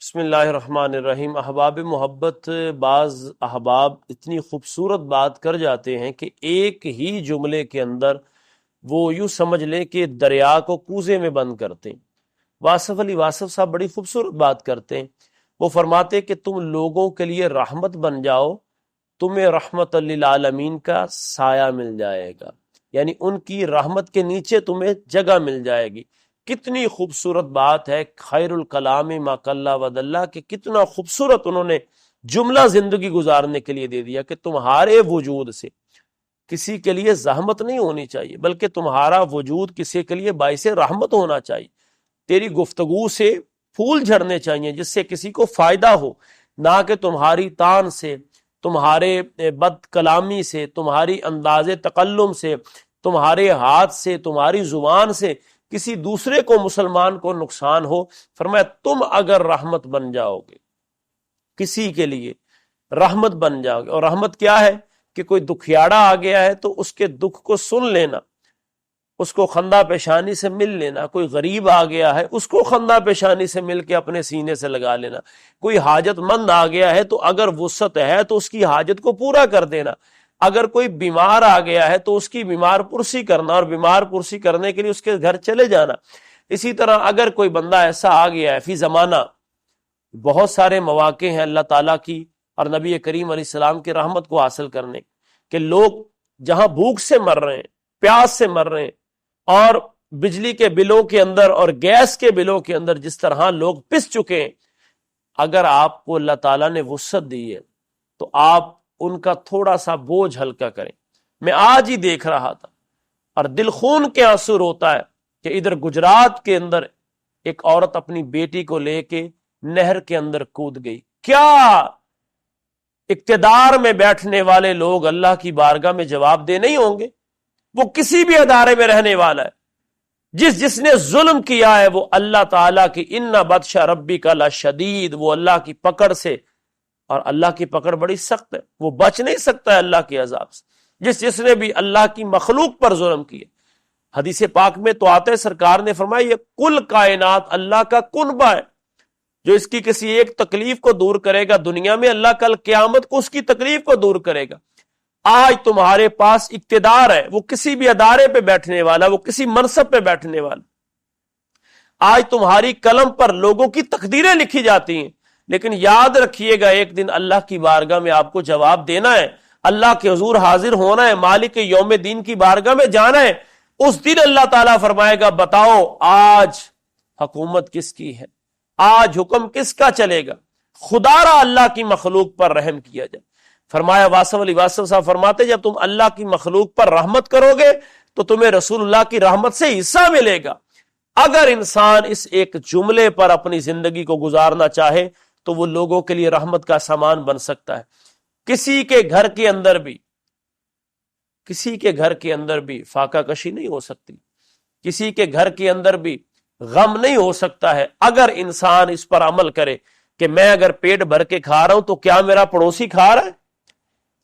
بسم اللہ الرحمن الرحیم۔ احباب محبت، بعض احباب اتنی خوبصورت بات کر جاتے ہیں کہ ایک ہی جملے کے اندر وہ یوں سمجھ لیں کہ دریا کو کوزے میں بند کرتے ہیں۔ واصف علی واصف صاحب بڑی خوبصورت بات کرتے ہیں۔ وہ فرماتے کہ تم لوگوں کے لیے رحمت بن جاؤ، تمہیں رحمت للعالمین کا سایہ مل جائے گا، یعنی ان کی رحمت کے نیچے تمہیں جگہ مل جائے گی۔ کتنی خوبصورت بات ہے، خیر الکلام ما قل ودل، کہ کتنا خوبصورت انہوں نے جملہ زندگی گزارنے کے لیے دے دیا کہ تمہارے وجود سے کسی کے لیے زحمت نہیں ہونی چاہیے، بلکہ تمہارا وجود کسی کے لیے باعث رحمت ہونا چاہیے۔ تیری گفتگو سے پھول جھڑنے چاہیے جس سے کسی کو فائدہ ہو، نہ کہ تمہاری تان سے، تمہارے بد کلامی سے، تمہاری انداز تکلم سے، تمہارے ہاتھ سے، تمہاری زبان سے کسی دوسرے کو، مسلمان کو نقصان ہو۔ فرمایا تم اگر رحمت بن جاؤ گے، کسی کے لیے رحمت بن جاؤ گے۔ اور رحمت کیا ہے کہ کوئی دکھیاڑا آ گیا ہے تو اس کے دکھ کو سن لینا، اس کو خندہ پیشانی سے مل لینا۔ کوئی غریب آ گیا ہے، اس کو خندہ پیشانی سے مل کے اپنے سینے سے لگا لینا۔ کوئی حاجت مند آ گیا ہے تو اگر وسعت ہے تو اس کی حاجت کو پورا کر دینا۔ اگر کوئی بیمار آ گیا ہے تو اس کی بیمار پرسی کرنا، اور بیمار پرسی کرنے کے لیے اس کے گھر چلے جانا۔ اسی طرح اگر کوئی بندہ ایسا آ گیا ہے، فی زمانہ بہت سارے مواقع ہیں اللہ تعالیٰ کی اور نبی کریم علیہ السلام کی رحمت کو حاصل کرنے کہ لوگ جہاں بھوک سے مر رہے ہیں، پیاس سے مر رہے ہیں، اور بجلی کے بلوں کے اندر اور گیس کے بلوں کے اندر جس طرح لوگ پس چکے ہیں، اگر آپ کو اللہ تعالیٰ نے وسعت دی ہے تو آپ ان کا تھوڑا سا بوجھ ہلکا کریں۔ میں آج ہی دیکھ رہا تھا اور دل خون کے آنسو روتا ہے کہ ادھر گجرات کے اندر ایک عورت اپنی بیٹی کو لے کے نہر کے اندر کود گئی۔ کیا اقتدار میں بیٹھنے والے لوگ اللہ کی بارگاہ میں جواب دہ نہیں ہوں گے؟ وہ کسی بھی ادارے میں رہنے والا ہے، جس نے ظلم کیا ہے وہ اللہ تعالیٰ کی ان بطش ربک لشدید، وہ اللہ کی پکڑ سے، اور اللہ کی پکڑ بڑی سخت ہے، وہ بچ نہیں سکتا ہے اللہ کے عذاب سے۔ جس نے بھی اللہ کی مخلوق پر ظلم کیا۔ حدیث پاک میں تو آتے سرکار نے فرمایا یہ کل کائنات اللہ کا کنبہ ہے، جو اس کی کسی ایک تکلیف کو دور کرے گا دنیا میں، اللہ کل قیامت کو اس کی تکلیف کو دور کرے گا۔ آج تمہارے پاس اقتدار ہے، وہ کسی بھی ادارے پہ بیٹھنے والا، وہ کسی منصب پہ بیٹھنے والا، آج تمہاری قلم پر لوگوں کی تقدیریں لکھی جاتی ہیں، لیکن یاد رکھیے گا ایک دن اللہ کی بارگاہ میں آپ کو جواب دینا ہے، اللہ کے حضور حاضر ہونا ہے، مالک یوم دین کی بارگاہ میں جانا ہے۔ اس دن اللہ تعالیٰ فرمائے گا بتاؤ آج حکومت کس کی ہے، آج حکم کس کا چلے گا؟ خدا را اللہ کی مخلوق پر رحم کیا جائے۔ فرمایا واصف علی واصف صاحب فرماتے جب تم اللہ کی مخلوق پر رحمت کرو گے تو تمہیں رسول اللہ کی رحمت سے حصہ ملے گا۔ اگر انسان اس ایک جملے پر اپنی زندگی کو گزارنا چاہے تو وہ لوگوں کے لیے رحمت کا سامان بن سکتا ہے۔ کسی کے گھر کے اندر بھی فاقہ کشی نہیں ہو سکتی، کسی کے گھر کے اندر بھی غم نہیں ہو سکتا ہے اگر انسان اس پر عمل کرے کہ میں اگر پیٹ بھر کے کھا رہا ہوں تو کیا میرا پڑوسی کھا رہا ہے؟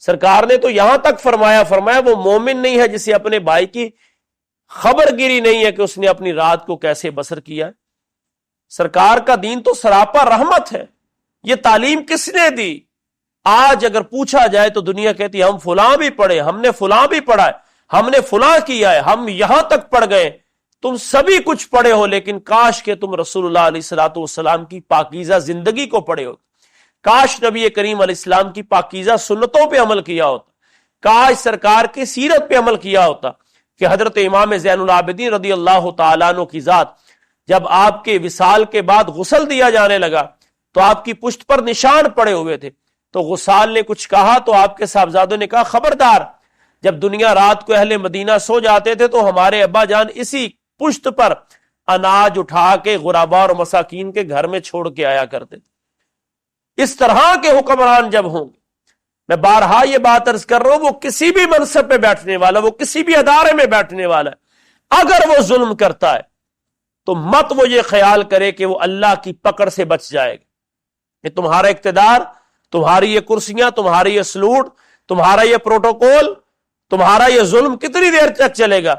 سرکار نے تو یہاں تک فرمایا وہ مومن نہیں ہے جسے اپنے بھائی کی خبر گیری نہیں ہے کہ اس نے اپنی رات کو کیسے بسر کیا ہے۔ سرکار کا دین تو سراپا رحمت ہے۔ یہ تعلیم کس نے دی؟ آج اگر پوچھا جائے تو دنیا کہتی ہے ہم فلاں بھی پڑھے، ہم نے فلاں بھی پڑھا ہے، ہم نے فلاں کیا ہے، ہم یہاں تک پڑھ گئے۔ تم سبھی کچھ پڑھے ہو، لیکن کاش کہ تم رسول اللہ علیہ الصلوۃ والسلام کی پاکیزہ زندگی کو پڑھے ہو، کاش نبی کریم علیہ السلام کی پاکیزہ سنتوں پہ عمل کیا ہوتا، کاش سرکار کی سیرت پہ عمل کیا ہوتا کہ حضرت امام زین العابدین رضی اللہ تعالیٰ عنہ کی ذات جب آپ کے وصال کے بعد غسل دیا جانے لگا تو آپ کی پشت پر نشان پڑے ہوئے تھے، تو غسال نے کچھ کہا تو آپ کے صاحبزادوں نے کہا خبردار، جب دنیا رات کو اہل مدینہ سو جاتے تھے تو ہمارے ابا جان اسی پشت پر اناج اٹھا کے غربا اور مساکین کے گھر میں چھوڑ کے آیا کرتے تھے۔ اس طرح کے حکمران جب ہوں گے، میں بارہا یہ بات عرض کر رہا ہوں، وہ کسی بھی منصب پہ بیٹھنے والا، وہ کسی بھی ادارے میں بیٹھنے والا ہے، اگر وہ ظلم کرتا ہے تو مت وہ یہ خیال کرے کہ وہ اللہ کی پکڑ سے بچ جائے گا، کہ تمہارا اقتدار، تمہاری یہ کرسیاں، تمہاری یہ سلوٹ، تمہارا یہ پروٹوکول، تمہارا یہ ظلم کتنی دیر تک چلے گا؟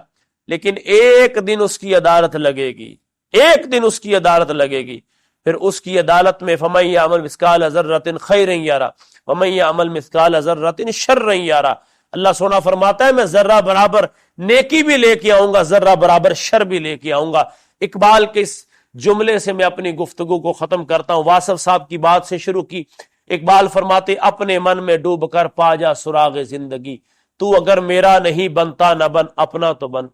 لیکن ایک دن اس کی عدالت لگے گی، ایک دن اس کی عدالت لگے گی۔ پھر اس کی عدالت میں فَمَن يَعْمَلْ مِثْقَالَ ذَرَّةٍ خَيْرًا يَرَهُ وَمَن يَعْمَلْ مِثْقَالَ ذَرَّةٍ شَرًّا يَرَهُ۔ اللہ سونا فرماتا ہے میں ذرہ برابر نیکی بھی لے کے آؤں گا، ذرہ برابر شر بھی لے کے آؤں گا۔ اقبال کے اس جملے سے میں اپنی گفتگو کو ختم کرتا ہوں۔ واصف صاحب کی بات سے شروع کی۔ اقبال فرماتے اپنے من میں ڈوب کر پا جا سراغ زندگی، تو اگر میرا نہیں بنتا نہ بن اپنا تو بن،